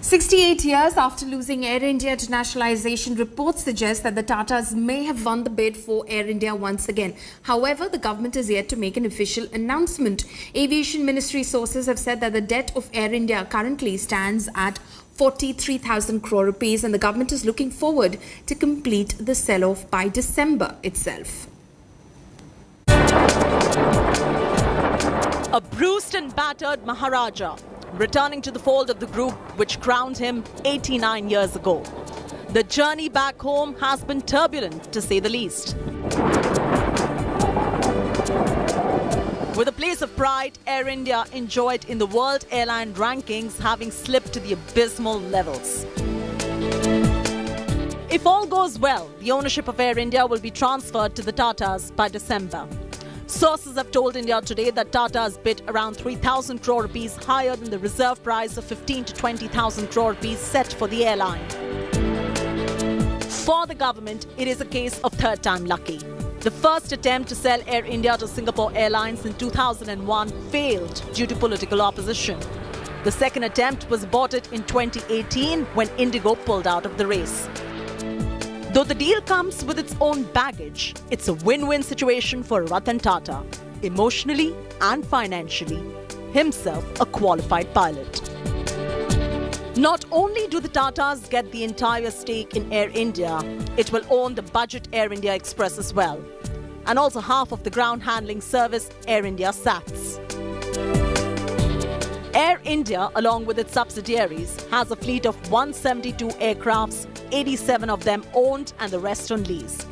68 years after losing Air India to nationalization, reports suggest that the Tatas may have won the bid for Air India once again. However, the government is yet to make an official announcement. Aviation Ministry sources have said that the debt of Air India currently stands at 43,000 crore rupees and the government is looking forward to complete the sell-off by December itself. A bruised and battered Maharaja, returning to the fold of the group which crowned him 89 years ago. The journey back home has been turbulent, to say the least. With a place of pride, Air India enjoyed in the World Airline Rankings, having slipped to the abysmal levels. If all goes well, the ownership of Air India will be transferred to the Tatas by December. Sources have told India Today that Tata's bid around 3,000 crore rupees higher than the reserve price of 15 to 20,000 crore rupees set for the airline. For the government, it is a case of third time lucky. The first attempt to sell Air India to Singapore Airlines in 2001 failed due to political opposition. The second attempt was aborted in 2018 when Indigo pulled out of the race. Though the deal comes with its own baggage, it's a win-win situation for Ratan Tata, emotionally and financially, himself a qualified pilot. Not only do the Tatas get the entire stake in Air India, it will own the budget Air India Express as well, and also half of the ground handling service Air India SATS. Air India, along with its subsidiaries, has a fleet of 172 aircrafts, 87 of them owned and the rest on lease.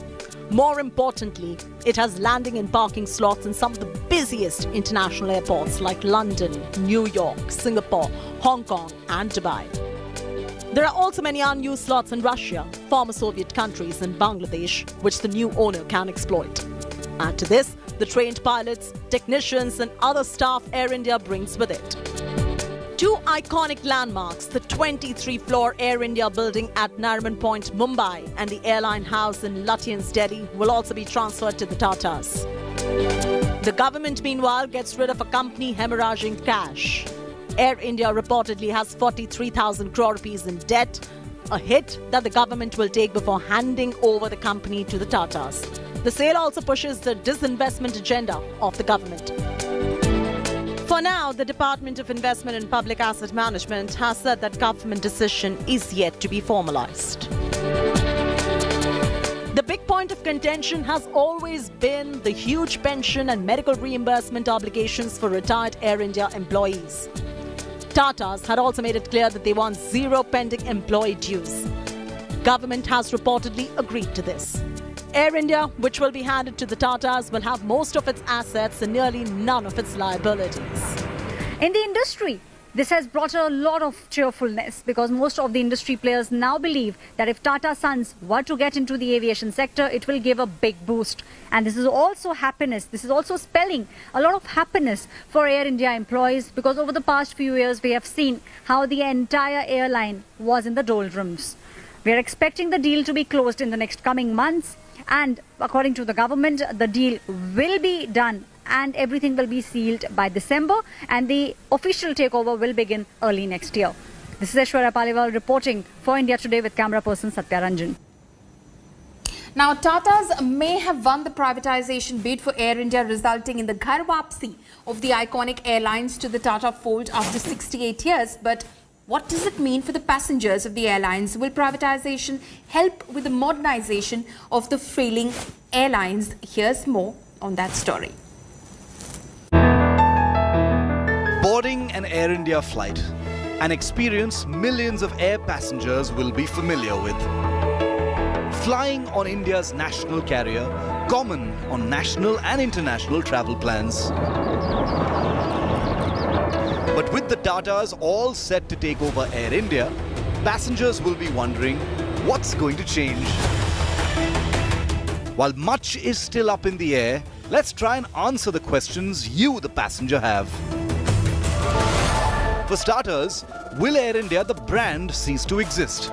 More importantly, it has landing and parking slots in some of the busiest international airports like London, New York, Singapore, Hong Kong and Dubai. There are also many unused slots in Russia, former Soviet countries and Bangladesh, which the new owner can exploit. Add to this, the trained pilots, technicians and other staff Air India brings with it. Two iconic landmarks, the 23-floor Air India building at Nariman Point, Mumbai, and the airline house in Lutyens, Delhi, will also be transferred to the Tatas. The government, meanwhile, gets rid of a company hemorrhaging cash. Air India reportedly has 43,000 crore rupees in debt, a hit that the government will take before handing over the company to the Tatas. The sale also pushes the disinvestment agenda of the government. For now, the Department of Investment and Public Asset Management has said that government decision is yet to be formalized. The big point of contention has always been the huge pension and medical reimbursement obligations for retired Air India employees. Tatas had also made it clear that they want zero pending employee dues. Government has reportedly agreed to this. Air India, which will be handed to the Tatas, will have most of its assets and nearly none of its liabilities. In the industry, this has brought a lot of cheerfulness because most of the industry players now believe that if Tata Sons were to get into the aviation sector, it will give a big boost. And this is also happiness. This is also spelling a lot of happiness for Air India employees because over the past few years, we have seen how the entire airline was in the doldrums. We are expecting the deal to be closed in the next coming months. And according to the government, the deal will be done and everything will be sealed by December and the official takeover will begin early next year. This is Aishwarya Paliwal reporting for India Today with camera person Satya Ranjan. Now, Tatas may have won the privatization bid for Air India, resulting in the Ghar Wapsi of the iconic airlines to the Tata fold after 68 years. But what does it mean for the passengers of the airlines? Will privatization help with the modernization of the failing airlines? Here's more on that story. Boarding an Air India flight, an experience millions of air passengers will be familiar with. Flying on India's national carrier, common on national and international travel plans. But with the Tatas all set to take over Air India, passengers will be wondering what's going to change. While much is still up in the air, let's try and answer the questions you, the passenger, have. For starters, will Air India, the brand, cease to exist?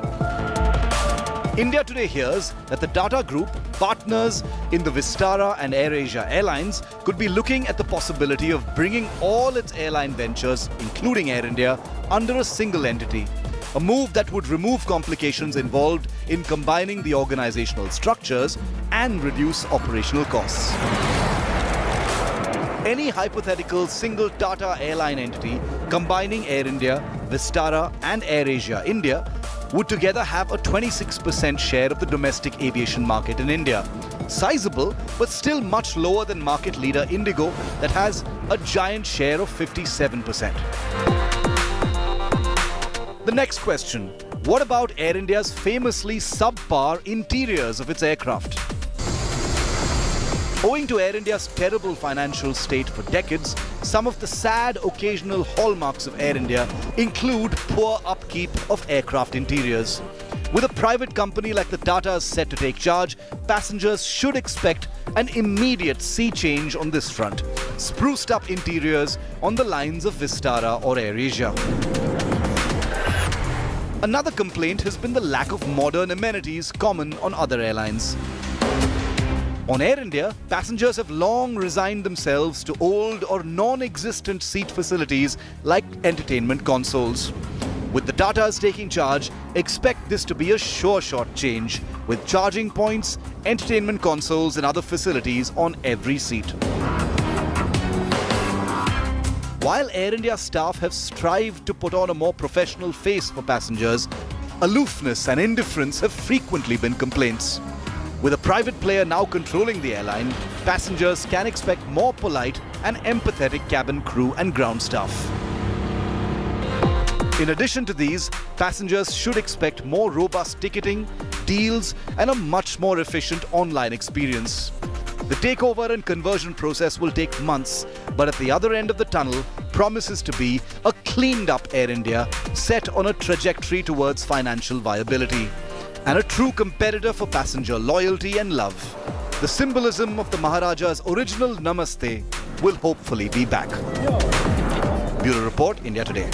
India Today hears that the Tata Group, partners in the Vistara and AirAsia Airlines, could be looking at the possibility of bringing all its airline ventures, including Air India, under a single entity. a move that would remove complications involved in combining the organizational structures and reduce operational costs. Any hypothetical single Tata airline entity combining Air India, Vistara and AirAsia India would together have a 26% share of the domestic aviation market in India. Sizable, but still much lower than market leader Indigo that has a giant share of 57%. The next question, what about Air India's famously subpar interiors of its aircraft? Owing to Air India's terrible financial state for decades, some of the sad occasional hallmarks of Air India include poor upkeep of aircraft interiors. With a private company like the Tatas set to take charge, passengers should expect an immediate sea change on this front. Spruced up interiors on the lines of Vistara or AirAsia. Another complaint has been the lack of modern amenities common on other airlines. On Air India, passengers have long resigned themselves to old or non-existent seat facilities like entertainment consoles. With the Tatas taking charge, expect this to be a sure shot change, with charging points, entertainment consoles and other facilities on every seat. While Air India staff have strived to put on a more professional face for passengers, aloofness and indifference have frequently been complaints. With a private player now controlling the airline, passengers can expect more polite and empathetic cabin crew and ground staff. In addition to these, passengers should expect more robust ticketing, deals, and a much more efficient online experience. The takeover and conversion process will take months, but at the other end of the tunnel promises to be a cleaned-up Air India set on a trajectory towards financial viability, and a true competitor for passenger loyalty and love. The symbolism of the Maharaja's original Namaste will hopefully be back. Bureau Report, India Today.